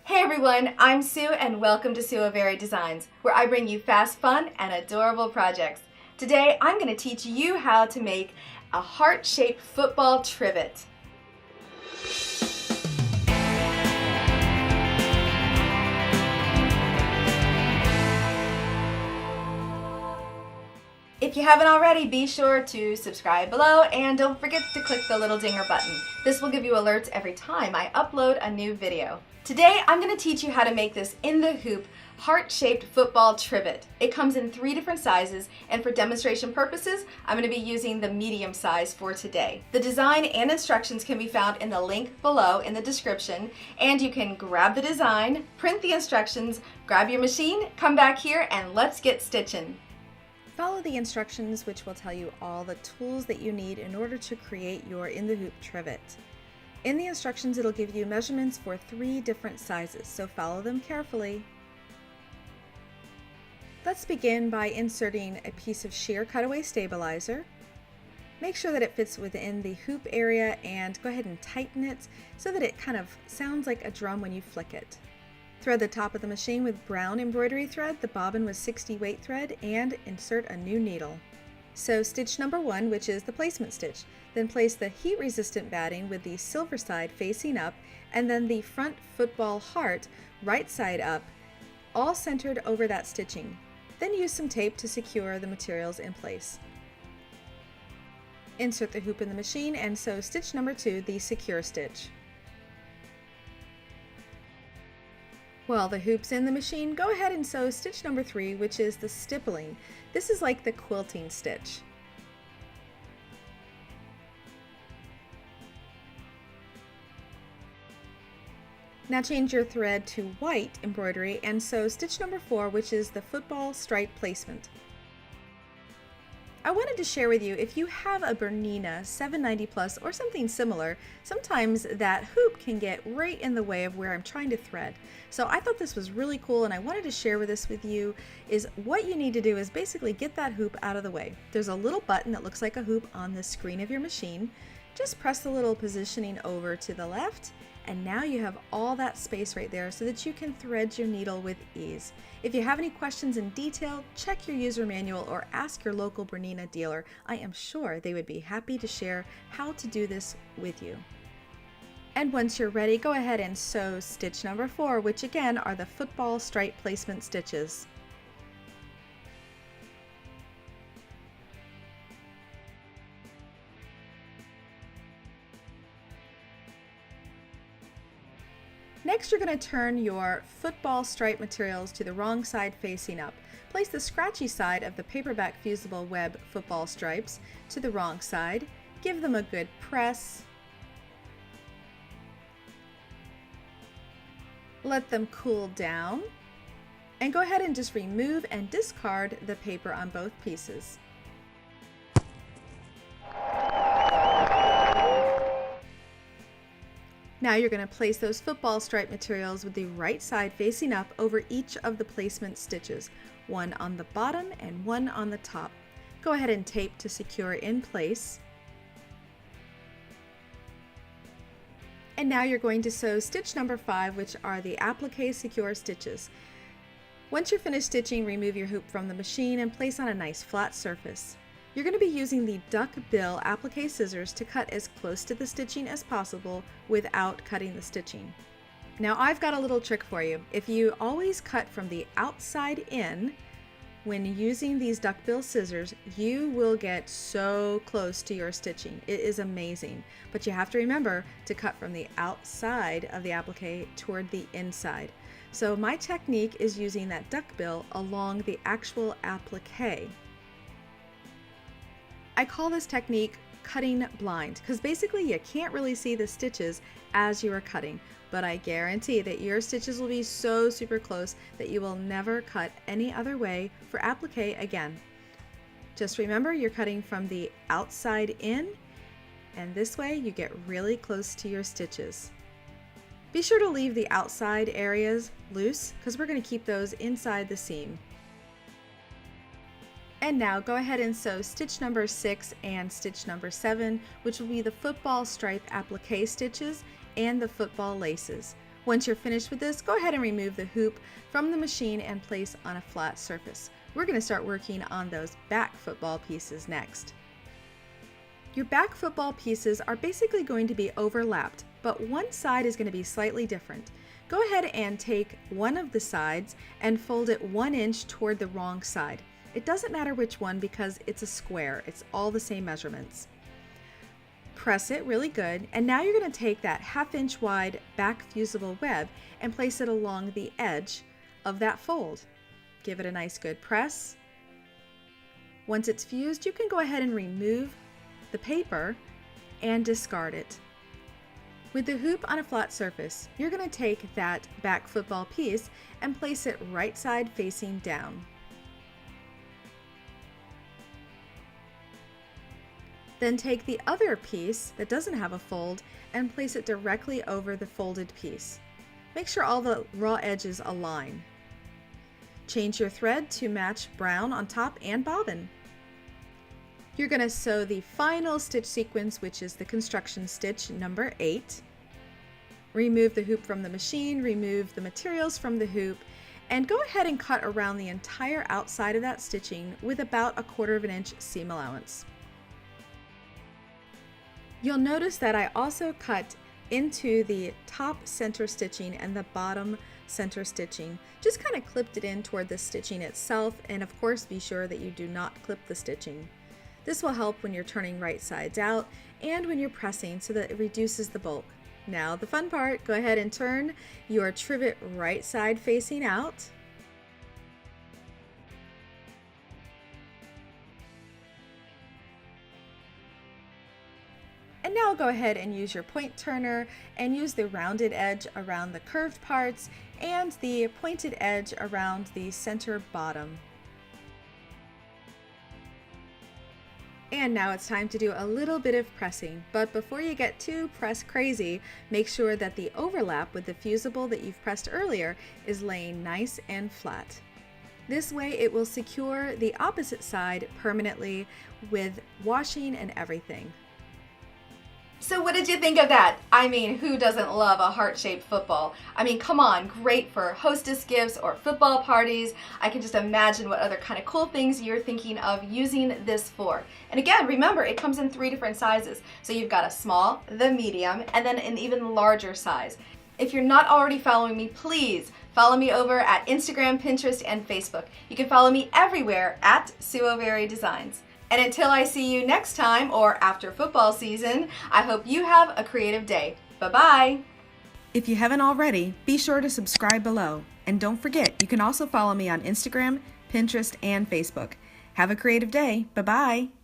Hey everyone, I'm Sue and welcome to Sue Very Designs, where I bring you fast, fun, and adorable projects. Today I'm going to teach you how to make a heart-shaped football trivet. If you haven't already, be sure to subscribe below and don't forget to click the little dinger button. This will give you alerts every time I upload a new video. Today I'm going to teach you how to make this in the hoop heart-shaped football trivet. It comes in 3 different sizes, and for demonstration purposes I'm going to be using the medium size for today. The design and instructions can be found in the link below in the description, and you can grab the design, print the instructions, grab your machine, come back here, and let's get stitching. Follow the instructions, which will tell you all the tools that you need in order to create your in the hoop trivet. In the instructions, it'll give you measurements for 3 different sizes, so follow them carefully. Let's begin by inserting a piece of sheer cutaway stabilizer. Make sure that it fits within the hoop area and go ahead and tighten it so that it kind of sounds like a drum when you flick it. Thread the top of the machine with brown embroidery thread, the bobbin with 60 weight thread, and insert a new needle. Sew stitch number 1, which is the placement stitch. Then place the heat-resistant batting with the silver side facing up, and then the front football heart right side up, all centered over that stitching. Then use some tape to secure the materials in place. Insert the hoop in the machine and sew stitch number 2, the secure stitch. While the hoop's in the machine, go ahead and sew stitch number 3, which is the stippling. This is like the quilting stitch. Now change your thread to white embroidery and sew stitch number 4, which is the football stripe placement. I wanted to share with you, if you have a Bernina 790 plus or something similar, sometimes that hoop can get right in the way of where I'm trying to thread. So I thought this was really cool, and I wanted to share this with you. Is what you need to do is basically get that hoop out of the way. There's a little button that looks like a hoop on the screen of your machine. Just press the little positioning over to the left, and now you have all that space right there so that you can thread your needle with ease. If you have any questions in detail, check your user manual or ask your local Bernina dealer. I am sure they would be happy to share how to do this with you. And once you're ready, go ahead and sew stitch number 4, which again are the football stripe placement stitches. Next, you're going to turn your football stripe materials to the wrong side facing up. Place the scratchy side of the paperback fusible web football stripes to the wrong side. Give them a good press. Let them cool down. And go ahead and just remove and discard the paper on both pieces. Now you're going to place those football stripe materials with the right side facing up over each of the placement stitches, one on the bottom and one on the top. Go ahead and tape to secure in place. And now you're going to sew stitch number 5, which are the applique secure stitches. Once you're finished stitching, remove your hoop from the machine and place on a nice flat surface. You're going to be using the duck bill applique scissors to cut as close to the stitching as possible without cutting the stitching. Now I've got a little trick for you. If you always cut from the outside in when using these duck bill scissors, you will get so close to your stitching. It is amazing. But you have to remember to cut from the outside of the applique toward the inside. So my technique is using that duck bill along the actual applique. I call this technique cutting blind because basically you can't really see the stitches as you are cutting, but I guarantee that your stitches will be so super close that you will never cut any other way for applique again. Just remember you're cutting from the outside in, and this way you get really close to your stitches. Be sure to leave the outside areas loose because we're going to keep those inside the seam. And now go ahead and sew stitch number 6 and stitch number 7, which will be the football stripe applique stitches and the football laces. Once you're finished with this, go ahead and remove the hoop from the machine and place on a flat surface. We're going to start working on those back football pieces next. Your back football pieces are basically going to be overlapped, but one side is going to be slightly different. Go ahead and take one of the sides and fold it 1 inch toward the wrong side. It doesn't matter which one because it's a square. It's all the same measurements. Press it really good, and now you're going to take that 1/2 inch wide back fusible web and place it along the edge of that fold. Give it a nice good press. Once it's fused, you can go ahead and remove the paper and discard it. With the hoop on a flat surface, you're going to take that back football piece and place it right side facing down. Then take the other piece that doesn't have a fold and place it directly over the folded piece. Make sure all the raw edges align. Change your thread to match brown on top and bobbin. You're going to sew the final stitch sequence, which is the construction stitch number 8. Remove the hoop from the machine, remove the materials from the hoop, and go ahead and cut around the entire outside of that stitching with about 1/4 inch seam allowance. You'll notice that I also cut into the top center stitching and the bottom center stitching. Just kind of clipped it in toward the stitching itself, and of course be sure that you do not clip the stitching. This will help when you're turning right sides out and when you're pressing so that it reduces the bulk. Now the fun part, go ahead and turn your trivet right side facing out. And now go ahead and use your point turner and use the rounded edge around the curved parts and the pointed edge around the center bottom. And now it's time to do a little bit of pressing, but before you get too press crazy, make sure that the overlap with the fusible that you've pressed earlier is laying nice and flat. This way it will secure the opposite side permanently with washing and everything. So what did you think of that? I mean, who doesn't love a heart-shaped football? I mean, come on, great for hostess gifts or football parties. I can just imagine what other kind of cool things you're thinking of using this for. And again, remember, it comes in 3 different sizes. So you've got a small, the medium, and then an even larger size. If you're not already following me, please follow me over at Instagram, Pinterest, and Facebook. You can follow me everywhere at Suoberry Designs. And until I see you next time or after football season, I hope you have a creative day. Bye-bye. If you haven't already, be sure to subscribe below. And don't forget, you can also follow me on Instagram, Pinterest, and Facebook. Have a creative day. Bye-bye.